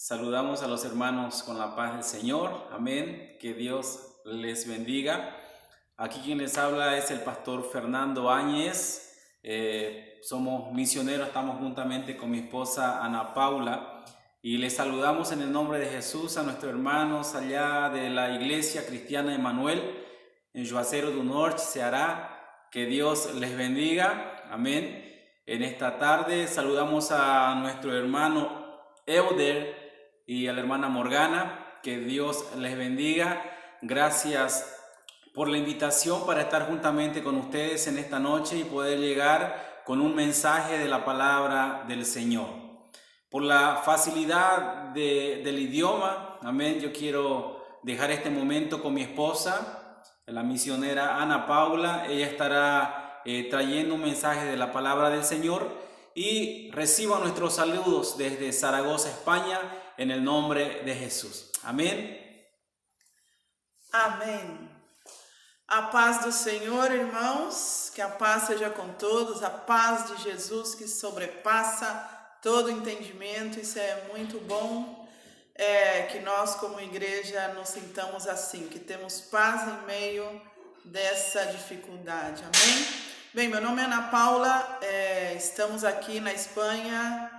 Saludamos a los hermanos con la paz del Señor. Amén. Que Dios les bendiga. Aquí quien les habla es el pastor Fernando Áñez. Somos misioneros, estamos juntamente con mi esposa Ana Paula y les saludamos en el nombre de Jesús a nuestros hermanos allá de la Iglesia Cristiana Emanuel en Juazeiro do Norte, Ceará. Que Dios les bendiga. Amén. En esta tarde saludamos a nuestro hermano Euder y a la hermana Morgana. Que Dios les bendiga. Gracias por la invitación para estar juntamente con ustedes en esta noche y poder llegar con un mensaje de la palabra del Señor. Por la facilidad del idioma, amén, yo quiero dejar este momento con mi esposa, la misionera Ana Paula. Ella estará trayendo un mensaje de la palabra del Señor y reciba nuestros saludos desde Zaragoza, España, en el nombre de Jesús. Amén. Amém. A paz do Senhor, irmãos, que a paz seja com todos, a paz de Jesus que sobrepassa todo entendimento. Isso é muito bom, que nós como igreja nos sintamos assim, que temos paz em meio dessa dificuldade. Amém? Bem, meu nome é Ana Paula, estamos aqui na Espanha.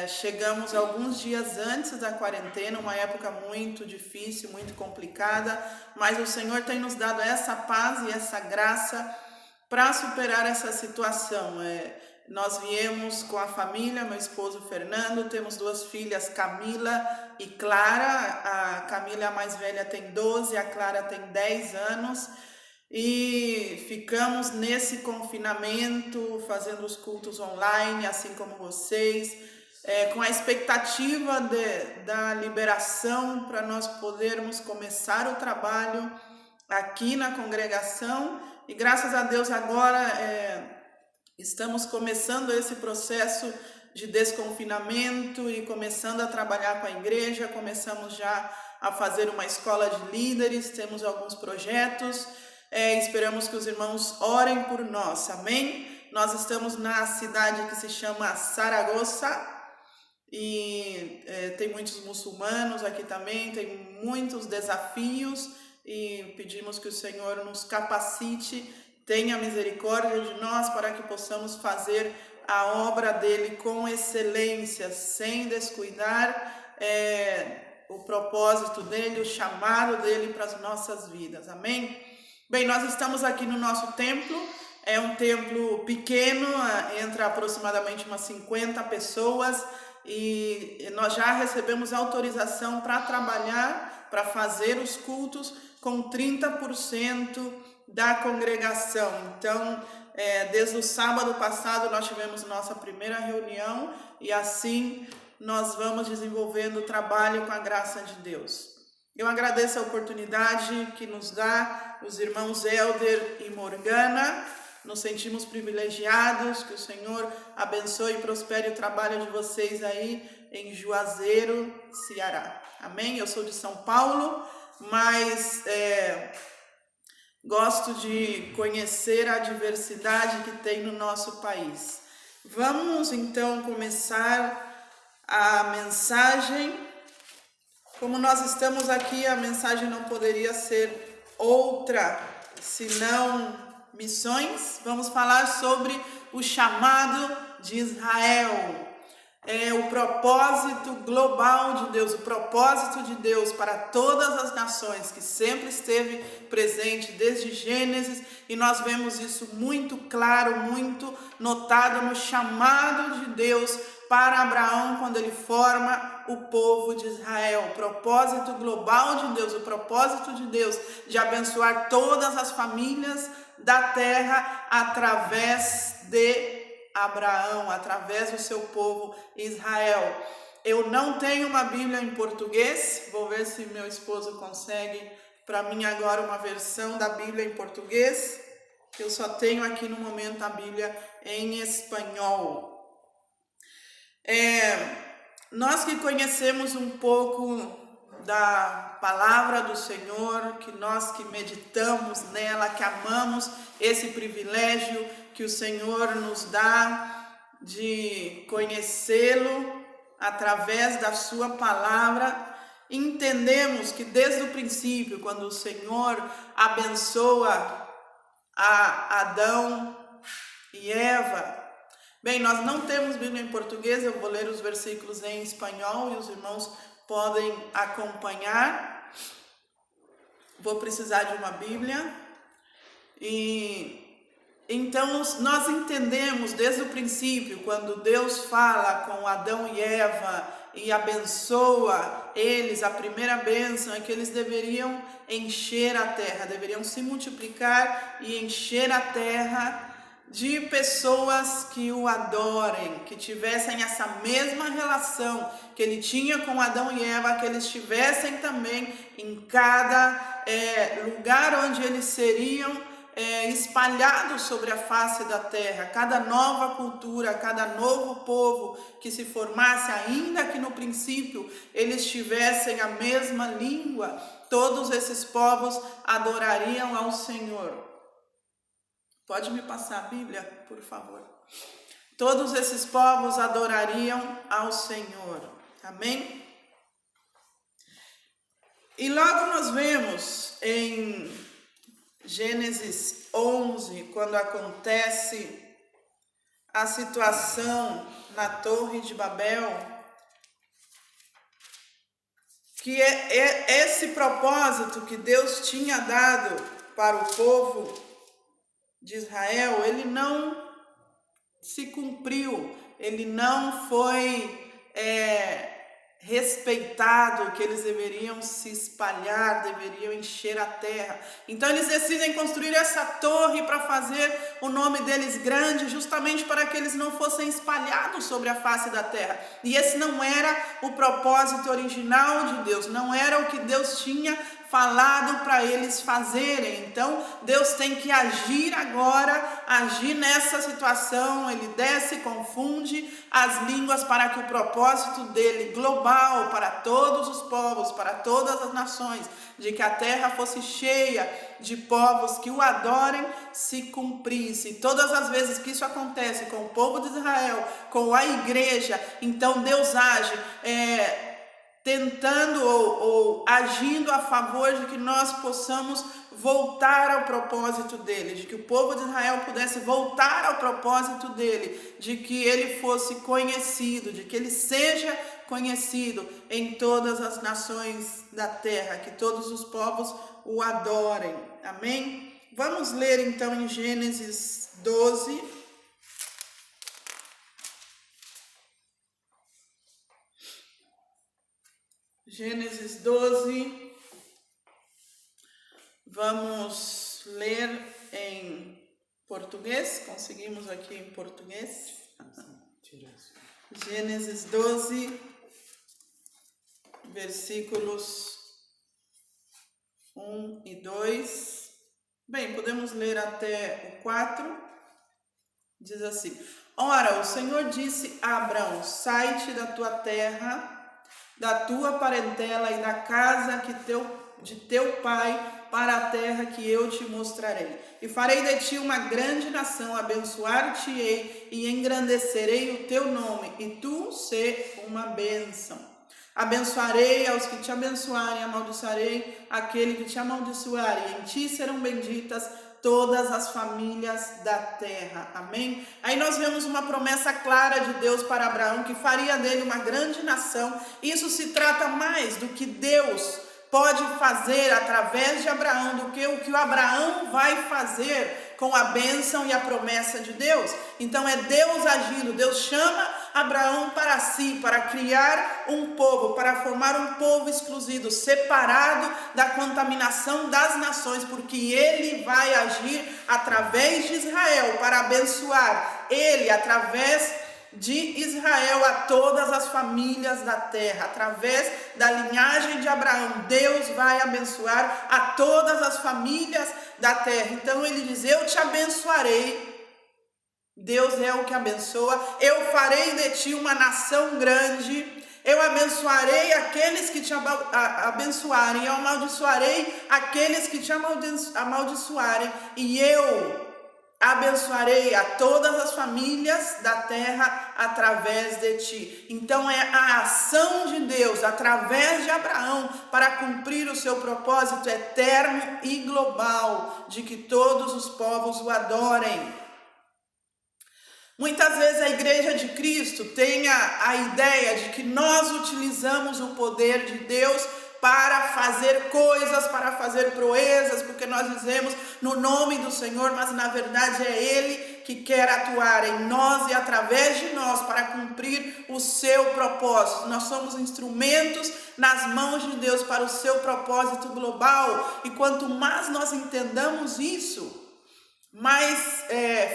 Chegamos alguns dias antes da quarentena, uma época muito difícil, muito complicada, mas o Senhor tem nos dado essa paz e essa graça para superar essa situação. Nós viemos com a família, meu esposo Fernando, temos duas filhas, Camila e Clara. A Camila, a mais velha, tem 12, a Clara tem 10 anos. E ficamos nesse confinamento, fazendo os cultos online, assim como vocês, com a expectativa da liberação para nós podermos começar o trabalho aqui na congregação. E graças a Deus agora estamos começando esse processo de desconfinamento e começando a trabalhar com a igreja. Começamos já a fazer uma escola de líderes, temos alguns projetos. Esperamos que os irmãos orem por nós, amém? Nós estamos na cidade que se chama Zaragoza e tem muitos muçulmanos aqui também, tem muitos desafios e pedimos que o Senhor nos capacite, tenha misericórdia de nós para que possamos fazer a obra dele com excelência, sem descuidar o propósito dele, o chamado dele para as nossas vidas, amém? Bem, nós estamos aqui no nosso templo, é um templo pequeno, entra aproximadamente umas 50 pessoas e nós já recebemos autorização para trabalhar, para fazer os cultos com 30% da congregação. Então, desde o sábado passado nós tivemos nossa primeira reunião e assim nós vamos desenvolvendo o trabalho com a graça de Deus. Eu agradeço a oportunidade que nos dá os irmãos Elder e Morgana. Nos sentimos privilegiados, que o Senhor abençoe e prospere o trabalho de vocês aí em Juazeiro, Ceará. Amém? Eu sou de São Paulo, mas gosto de conhecer a diversidade que tem no nosso país. Vamos então começar a mensagem. Como nós estamos aqui, a mensagem não poderia ser outra senão missões. Vamos falar sobre o chamado de Israel, o propósito global de Deus, o propósito de Deus para todas as nações, que sempre esteve presente desde Gênesis, e nós vemos isso muito claro, muito notado no chamado de Deus para Abraão, quando ele forma o povo de Israel. O propósito global de Deus, o propósito de Deus de abençoar todas as famílias da terra através de Abraão, através do seu povo Israel. Eu não tenho uma Bíblia em português, vou ver se meu esposo consegue para mim agora uma versão da Bíblia em português, que eu só tenho aqui no momento a Bíblia em espanhol. Nós que conhecemos um pouco da palavra do Senhor, que nós que meditamos nela, que amamos esse privilégio que o Senhor nos dá de conhecê-lo, através da sua palavra, entendemos que desde o princípio, quando o Senhor abençoa a Adão e Eva. Bem, nós não temos Bíblia em português, eu vou ler os versículos em espanhol e os irmãos podem acompanhar. Vou precisar de uma Bíblia. E então nós entendemos desde o princípio, quando Deus fala com Adão e Eva e abençoa eles, a primeira bênção é que eles deveriam encher a terra, deveriam se multiplicar e encher a terra de pessoas que o adorem, que tivessem essa mesma relação que ele tinha com Adão e Eva, que eles tivessem também em cada lugar onde eles seriam espalhados sobre a face da terra. Cada nova cultura, cada novo povo que se formasse, ainda que no princípio eles tivessem a mesma língua, todos esses povos adorariam ao Senhor. Pode me passar a Bíblia, por favor? Todos esses povos adorariam ao Senhor. Amém? E logo nós vemos em Gênesis 11, quando acontece a situação na Torre de Babel, que é esse propósito que Deus tinha dado para o povo de Israel, ele não se cumpriu, ele não foi respeitado, que eles deveriam se espalhar, deveriam encher a terra. Então eles decidem construir essa torre para fazer o nome deles grande, justamente para que eles não fossem espalhados sobre a face da terra. E esse não era o propósito original de Deus, não era o que Deus tinha falado para eles fazerem. Então Deus tem que agir agora, agir nessa situação. Ele desce, confunde as línguas para que o propósito dele global para todos os povos, para todas as nações, de que a terra fosse cheia de povos que o adorem, se cumprisse. Todas as vezes que isso acontece com o povo de Israel, com a igreja, então Deus age tentando ou agindo a favor de que nós possamos voltar ao propósito dele, de que o povo de Israel pudesse voltar ao propósito dele, de que ele fosse conhecido, de que ele seja conhecido em todas as nações da terra, que todos os povos o adorem. Amém? Vamos ler então em Gênesis 12. Gênesis 12, vamos ler em português, conseguimos aqui em português? Gênesis 12, versículos 1 e 2, bem, podemos ler até o 4, diz assim: Ora, o Senhor disse a Abrão, sai-te da tua terra, da tua parentela e da casa de teu pai, para a terra que eu te mostrarei. E farei de ti uma grande nação, abençoar-te-ei e engrandecerei o teu nome, e tu sê uma bênção. Abençoarei aos que te abençoarem, amaldiçoarei aquele que te amaldiçoar, e em ti serão benditas todas as famílias da terra. Amém? Aí nós vemos uma promessa clara de Deus para Abraão, que faria dele uma grande nação. Isso se trata mais do que Deus pode fazer através de Abraão, do que o que o Abraão vai fazer com a bênção e a promessa de Deus. Então é Deus agindo. Deus chama Abraão para si, para criar um povo, para formar um povo exclusivo, separado da contaminação das nações, porque ele vai agir através de Israel para abençoar ele, através de Israel, a todas as famílias da terra. Através da linhagem de Abraão, Deus vai abençoar a todas as famílias da terra. Então ele diz: eu te abençoarei. Deus é o que abençoa. Eu farei de ti uma nação grande. Eu abençoarei aqueles que te abençoarem. Eu amaldiçoarei aqueles que te amaldiçoarem. E eu abençoarei a todas as famílias da terra através de ti. Então é a ação de Deus através de Abraão para cumprir o seu propósito eterno e global de que todos os povos o adorem. Muitas vezes a Igreja de Cristo tem a ideia de que nós utilizamos o poder de Deus para fazer coisas, para fazer proezas, porque nós dizemos no nome do Senhor, mas na verdade é Ele que quer atuar em nós e através de nós para cumprir o seu propósito. Nós somos instrumentos nas mãos de Deus para o seu propósito global, e quanto mais nós entendamos isso, mais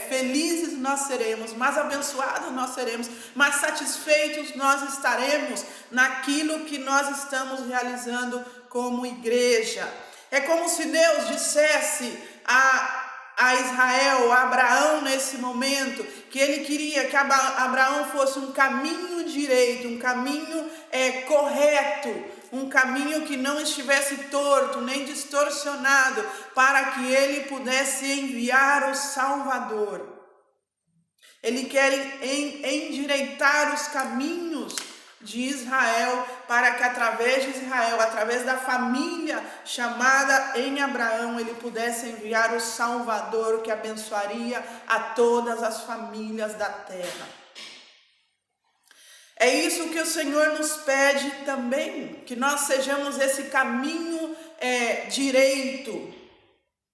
felizes nós seremos, mais abençoados nós seremos, mais satisfeitos nós estaremos naquilo que nós estamos realizando como igreja. É como se Deus dissesse a Israel, a Abraão nesse momento, que ele queria que Abraão fosse um caminho direito, um caminho correto, um caminho que não estivesse torto, nem distorcionado, para que ele pudesse enviar o Salvador. Ele quer endireitar os caminhos de Israel, para que através de Israel, através da família chamada em Abraão, ele pudesse enviar o Salvador, que abençoaria a todas as famílias da terra. É isso que o Senhor nos pede também, que nós sejamos esse caminho direito,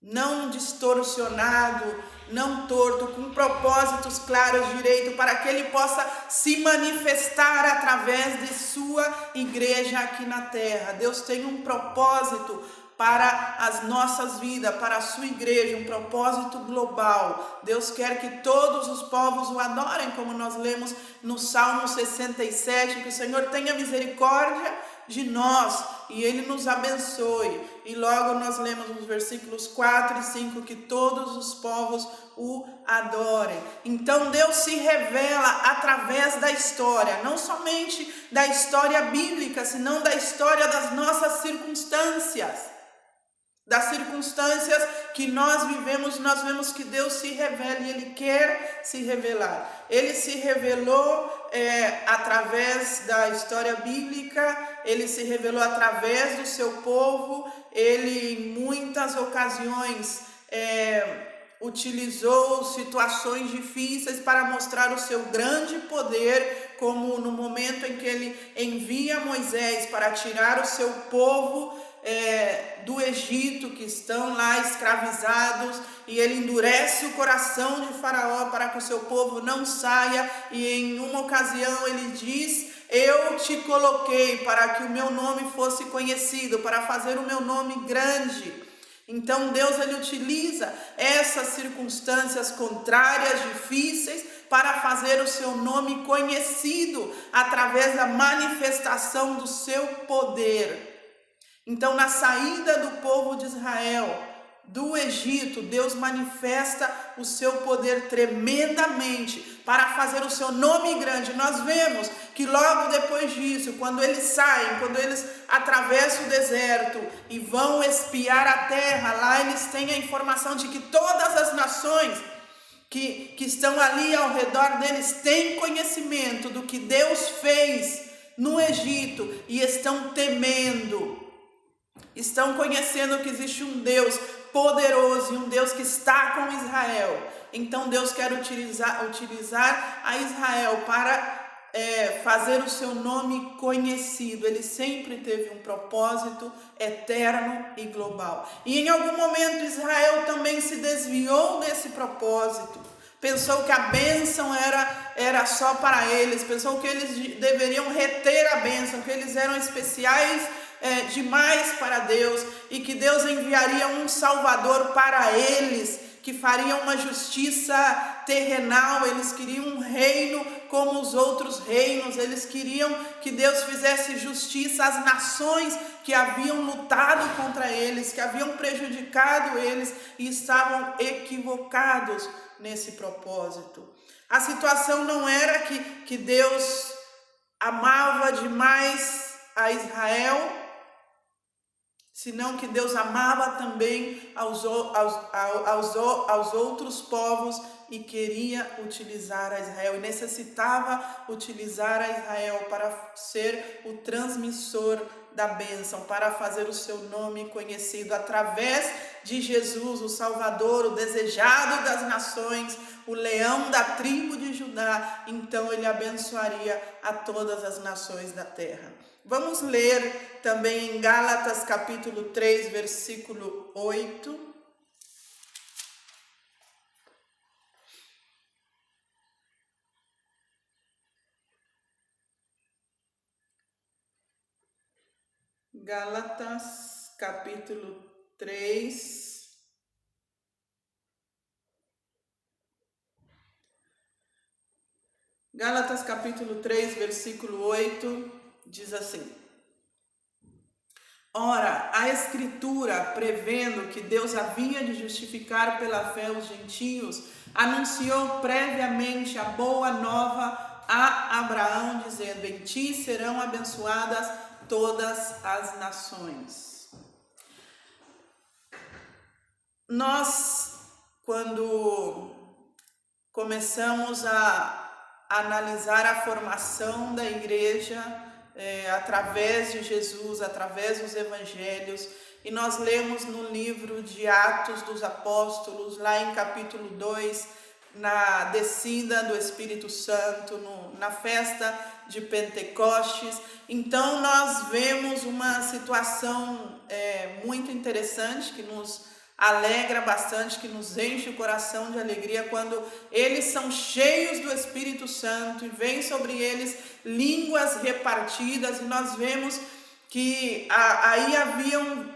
não distorcionado, não torto, com propósitos claros, direito, para que Ele possa se manifestar através de sua igreja aqui na terra. Deus tem um propósito para as nossas vidas, para a sua igreja, um propósito global. Deus quer que todos os povos o adorem, como nós lemos no Salmo 67, que o Senhor tenha misericórdia de nós e Ele nos abençoe. E logo nós lemos nos versículos 4 e 5 que todos os povos o adorem. Então Deus se revela através da história, não somente da história bíblica, senão da história das nossas circunstâncias. Das circunstâncias que nós vivemos, nós vemos que Deus se revela e Ele quer se revelar. Ele se revelou através da história bíblica, Ele se revelou através do seu povo, Ele em muitas ocasiões utilizou situações difíceis para mostrar o seu grande poder, como no momento em que Ele envia Moisés para tirar o seu povo do Egito, que estão lá escravizados, e ele endurece o coração de Faraó para que o seu povo não saia, e em uma ocasião ele diz: eu te coloquei para que o meu nome fosse conhecido, para fazer o meu nome grande. Então Deus ele utiliza essas circunstâncias contrárias, difíceis, para fazer o seu nome conhecido através da manifestação do seu poder. Então, na saída do povo de Israel do Egito, Deus manifesta o seu poder tremendamente para fazer o seu nome grande. Nós vemos que logo depois disso, quando eles saem, quando eles atravessam o deserto e vão espiar a terra, lá eles têm a informação de que todas as nações que estão ali ao redor deles têm conhecimento do que Deus fez no Egito e estão temendo. Estão conhecendo que existe um Deus poderoso e um Deus que está com Israel. Então Deus quer utilizar a Israel para fazer o seu nome conhecido. Ele sempre teve um propósito eterno e global. E em algum momento Israel também se desviou desse propósito. Pensou que a bênção era só para eles. Pensou que eles deveriam reter a bênção, que eles eram especiais demais para Deus e que Deus enviaria um Salvador para eles, que faria uma justiça terrenal. Eles queriam um reino como os outros reinos, eles queriam que Deus fizesse justiça às nações que haviam lutado contra eles, que haviam prejudicado eles e estavam equivocados nesse propósito. A situação não era que Deus amava demais a Israel senão que Deus amava também aos outros povos e queria utilizar a Israel, e necessitava utilizar a Israel para ser o transmissor da bênção, para fazer o seu nome conhecido através de Jesus, o Salvador, o desejado das nações, o leão da tribo de Judá. Então ele abençoaria a todas as nações da terra. Vamos ler também em Gálatas capítulo 3, versículo 8. Gálatas capítulo 3, Gálatas capítulo 3, versículo 8, diz assim: Ora, a Escritura, prevendo que Deus havia de justificar pela fé os gentios, anunciou previamente a boa nova a Abraão, dizendo: em ti serão abençoadas todas as nações. Nós, quando começamos a analisar a formação da igreja através de Jesus, através dos evangelhos, e nós lemos no livro de Atos dos Apóstolos, lá em capítulo 2, na descida do Espírito Santo, na festa de Pentecostes. Então nós vemos uma situação muito interessante, que nos alegra bastante, que nos enche o coração de alegria, quando eles são cheios do Espírito Santo e vem sobre eles línguas repartidas, e nós vemos que aí haviam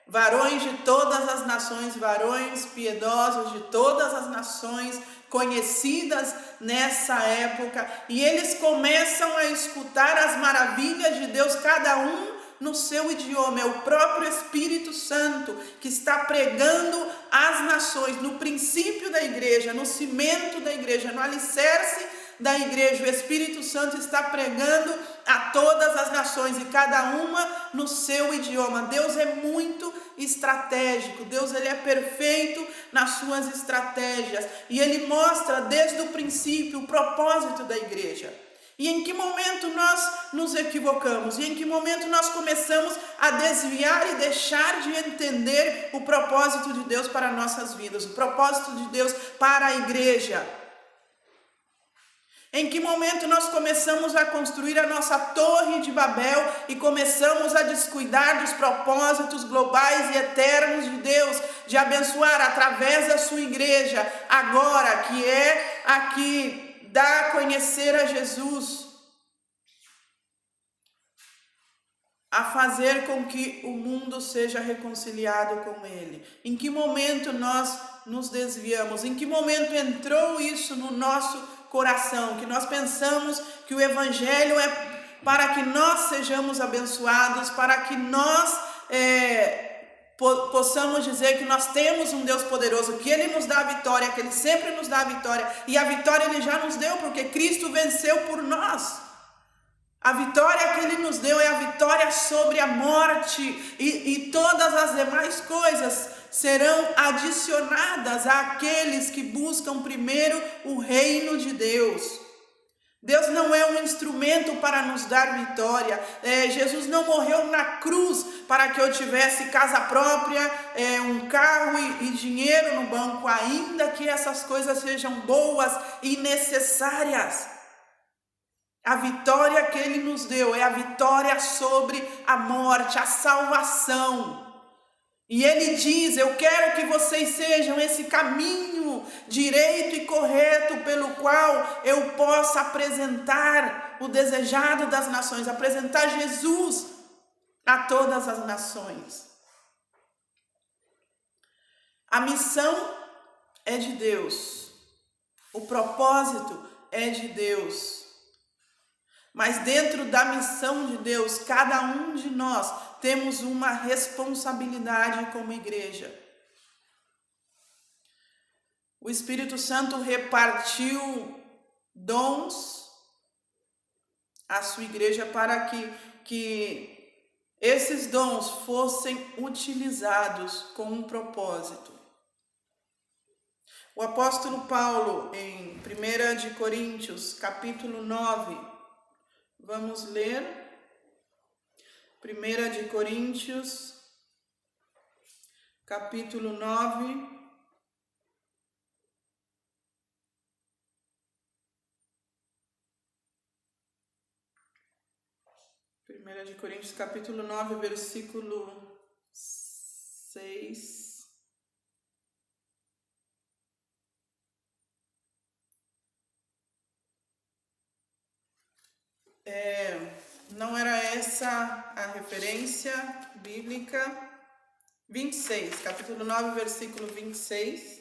varões de todas as nações, varões piedosos de todas as nações, conhecidas nessa época, e eles começam a escutar as maravilhas de Deus, cada um no seu idioma. É o próprio Espírito Santo que está pregando às nações, no princípio da igreja, no cimento da igreja, no alicerce da igreja. O Espírito Santo está pregando a todas as nações, e cada uma no seu idioma. Deus é muito estratégico, Deus ele é perfeito nas suas estratégias, e ele mostra desde o princípio o propósito da igreja. E em que momento nós nos equivocamos? E em que momento nós começamos a desviar e deixar de entender o propósito de Deus para nossas vidas, o propósito de Deus para a igreja? Em que momento nós começamos a construir a nossa torre de Babel e começamos a descuidar dos propósitos globais e eternos de Deus, de abençoar através da sua igreja, agora que é a que dá a conhecer a Jesus, a fazer com que o mundo seja reconciliado com Ele? Em que momento nós nos desviamos? Em que momento entrou isso no nosso coração, que nós pensamos que o Evangelho é para que nós sejamos abençoados, para que nós possamos dizer que nós temos um Deus poderoso, que Ele nos dá a vitória, que Ele sempre nos dá a vitória, e a vitória Ele já nos deu, porque Cristo venceu por nós. A vitória que Ele nos deu é a vitória sobre a morte, e todas as demais coisas serão adicionadas àqueles que buscam primeiro o reino de Deus. Deus não é um instrumento para nos dar vitória. Jesus não morreu na cruz para que eu tivesse casa própria, um carro e dinheiro no banco, ainda que essas coisas sejam boas e necessárias. A vitória que Ele nos deu é a vitória sobre a morte, a salvação. E Ele diz: eu quero que vocês sejam esse caminho direito e correto pelo qual eu possa apresentar o desejado das nações, apresentar Jesus a todas as nações. A missão é de Deus, o propósito é de Deus. Mas dentro da missão de Deus, cada um de nós temos uma responsabilidade como igreja. O Espírito Santo repartiu dons à sua igreja para que esses dons fossem utilizados com um propósito. O apóstolo Paulo, em 1 de Coríntios, capítulo 9, vamos ler 1 de Coríntios, capítulo 9, versículo 6. Não era essa a referência bíblica. 26, capítulo 9, versículo 26,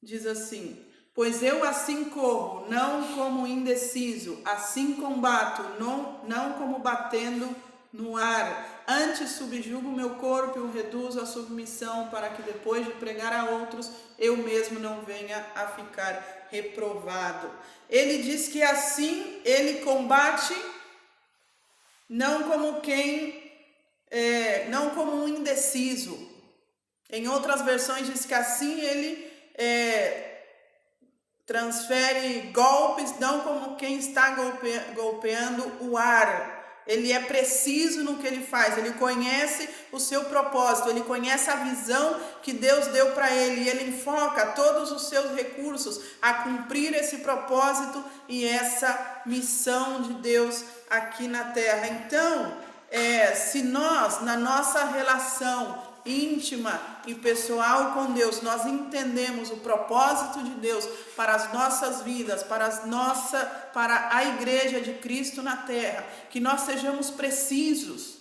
diz assim: pois eu assim corro, não como indeciso, assim combato, não como batendo no ar. Antes subjugo o meu corpo e o reduzo à submissão, para que depois de pregar a outros, eu mesmo não venha a ficar reprovado. Ele diz que assim ele combate, não como um indeciso. Em outras versões diz que assim ele transfere golpes, não como quem está golpeando o ar. Ele é preciso no que ele faz, ele conhece o seu propósito, ele conhece a visão que Deus deu para ele, e ele enfoca todos os seus recursos a cumprir esse propósito e essa missão de Deus aqui na terra. Então, se nós, na nossa relação íntima e pessoal com Deus, nós entendemos o propósito de Deus para as nossas vidas, para a igreja de Cristo na terra, que nós sejamos precisos,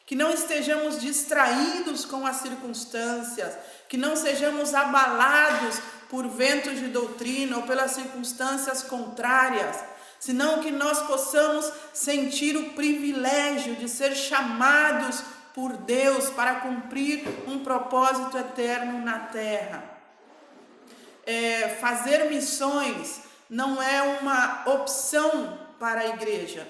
que não estejamos distraídos com as circunstâncias, que não sejamos abalados por ventos de doutrina ou pelas circunstâncias contrárias, senão que nós possamos sentir o privilégio de ser chamados por Deus para cumprir um propósito eterno na terra. Fazer missões não é uma opção para a igreja.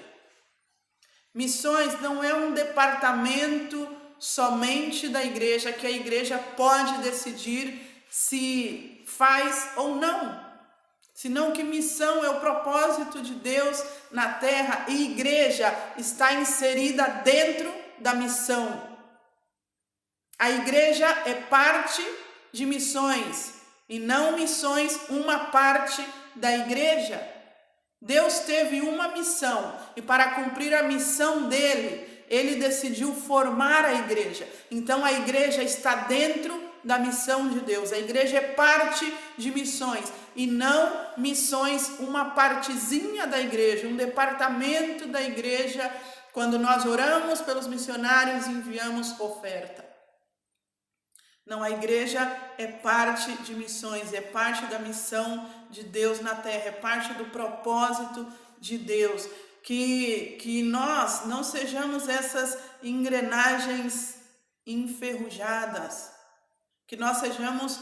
Missões não é um departamento somente da igreja, que a igreja pode decidir se faz ou não. Senão que missão é o propósito de Deus na terra, e igreja está inserida dentro da missão. A igreja é parte de missões e não missões uma parte da igreja. Deus teve uma missão e para cumprir a missão dele, ele decidiu formar a igreja. Então a igreja está dentro da missão de Deus. A igreja é parte de missões e não missões uma partezinha da igreja, um departamento da igreja. Quando nós oramos pelos missionários e enviamos oferta. Não, a igreja é parte de missões, é parte da missão de Deus na terra, é parte do propósito de Deus. Que nós não sejamos essas engrenagens enferrujadas, que nós sejamos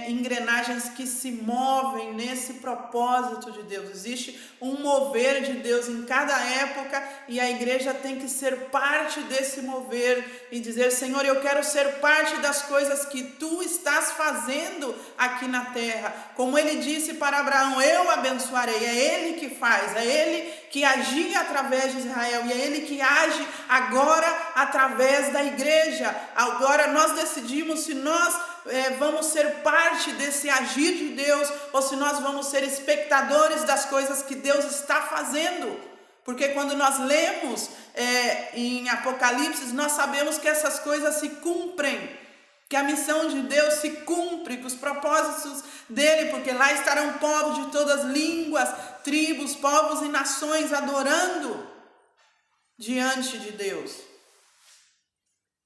engrenagens que se movem nesse propósito de Deus. Existe um mover de Deus em cada época e a igreja tem que ser parte desse mover e dizer: Senhor, eu quero ser parte das coisas que Tu estás fazendo aqui na terra. Como Ele disse para Abraão: eu abençoarei. É Ele que faz, é Ele que agia através de Israel e é Ele que age agora através da igreja. Agora nós decidimos se nós vamos ser parte desse agir de Deus ou se nós vamos ser espectadores das coisas que Deus está fazendo. Porque quando nós lemos em Apocalipse, nós sabemos que essas coisas se cumprem, que a missão de Deus se cumpre, que os propósitos dele, porque lá estarão povos de todas as línguas, tribos, povos e nações adorando diante de Deus.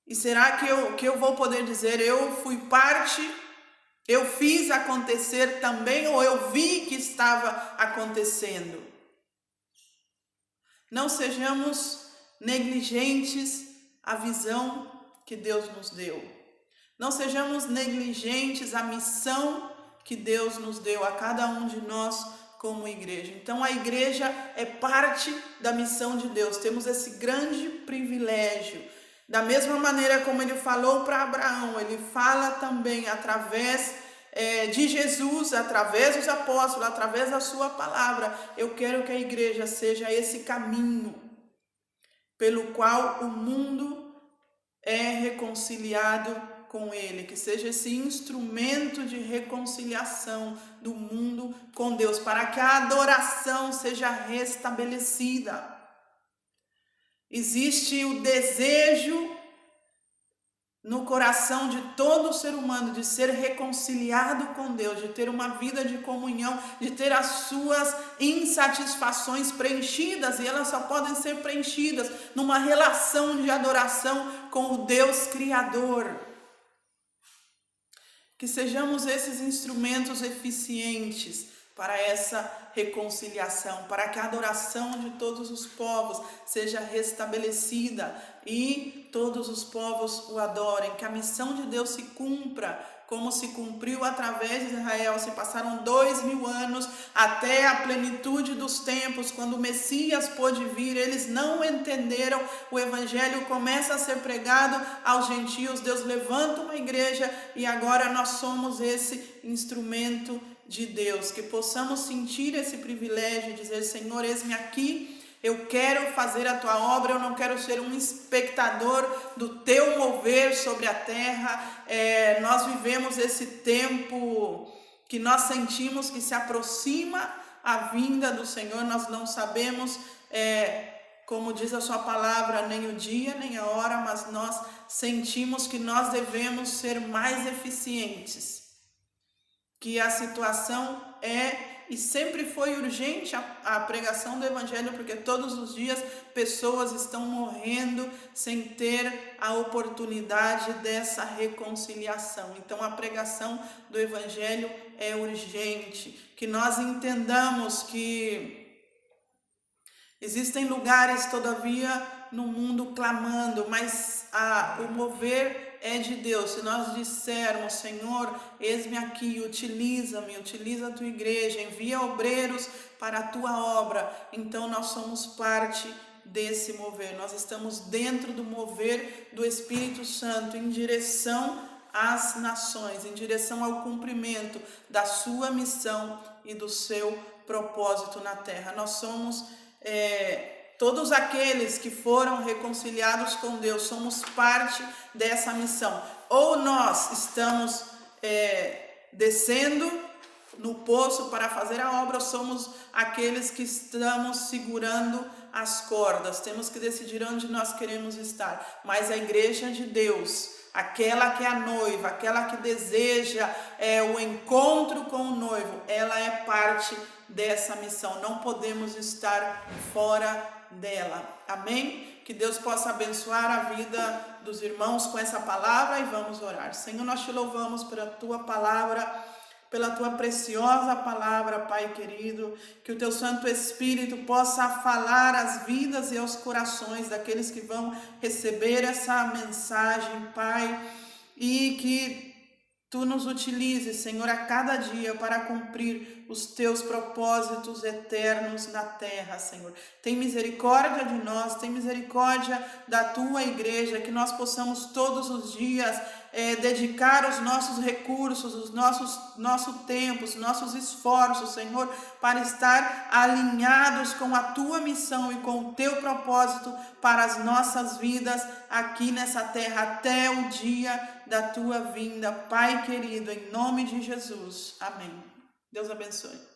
E será que eu vou poder dizer: eu fui parte, eu fiz acontecer também, ou eu vi que estava acontecendo? Não sejamos negligentes à visão que Deus nos deu. Não sejamos negligentes à missão que Deus nos deu, a cada um de nós como igreja. Então a igreja é parte da missão de Deus. Temos esse grande privilégio. Da mesma maneira como ele falou para Abraão, ele fala também através de Jesus, através dos apóstolos, através da sua palavra. Eu quero que a igreja seja esse caminho pelo qual o mundo é reconciliado com ele, que seja esse instrumento de reconciliação do mundo com Deus, para que a adoração seja restabelecida. Existe o desejo no coração de todo ser humano de ser reconciliado com Deus, de ter uma vida de comunhão, de ter as suas insatisfações preenchidas, e elas só podem ser preenchidas numa relação de adoração com o Deus Criador. Que sejamos esses instrumentos eficientes para essa reconciliação, para que a adoração de todos os povos seja restabelecida e todos os povos o adorem, que a missão de Deus se cumpra como se cumpriu através de Israel. Se passaram 2000 anos até a plenitude dos tempos, quando o Messias pôde vir, eles não entenderam, o evangelho começa a ser pregado aos gentios, Deus levanta uma igreja e agora nós somos esse instrumento de Deus, que possamos sentir esse privilégio de dizer: Senhor, eis-me aqui, eu quero fazer a tua obra, eu não quero ser um espectador do teu mover sobre a terra. Nós vivemos esse tempo que nós sentimos que se aproxima a vinda do Senhor, nós não sabemos, como diz a sua palavra, nem o dia, nem a hora, mas nós sentimos que nós devemos ser mais eficientes, que a situação e sempre foi urgente a pregação do evangelho, porque todos os dias pessoas estão morrendo sem ter a oportunidade dessa reconciliação. Então a pregação do evangelho é urgente, que nós entendamos que existem lugares todavia no mundo clamando, mas o mover é de Deus. Se nós dissermos: Senhor, eis-me aqui, utiliza-me, utiliza a tua igreja, envia obreiros para a tua obra, então nós somos parte desse mover. Nós estamos dentro do mover do Espírito Santo em direção às nações, em direção ao cumprimento da sua missão e do seu propósito na terra. Nós somos todos aqueles que foram reconciliados com Deus, somos parte dessa missão. Ou nós estamos descendo no poço para fazer a obra, ou somos aqueles que estamos segurando as cordas. Temos que decidir onde nós queremos estar. Mas a igreja de Deus, aquela que é a noiva, aquela que deseja o encontro com o noivo, ela é parte dessa missão. Não podemos estar fora dela. Amém? Que Deus possa abençoar a vida dos irmãos com essa palavra, e vamos orar. Senhor, nós te louvamos pela tua palavra, pela tua preciosa palavra, Pai querido, que o teu Santo Espírito possa falar às vidas e aos corações daqueles que vão receber essa mensagem, Pai, e que tu nos utilizes, Senhor, a cada dia para cumprir os teus propósitos eternos na terra, Senhor. Tem misericórdia de nós, tem misericórdia da tua igreja, que nós possamos todos os dias dedicar os nossos recursos, os nosso tempo, os nossos esforços, Senhor, para estar alinhados com a tua missão e com o teu propósito para as nossas vidas aqui nessa terra, até o dia da tua vinda, Pai querido, em nome de Jesus. Amém. Deus abençoe.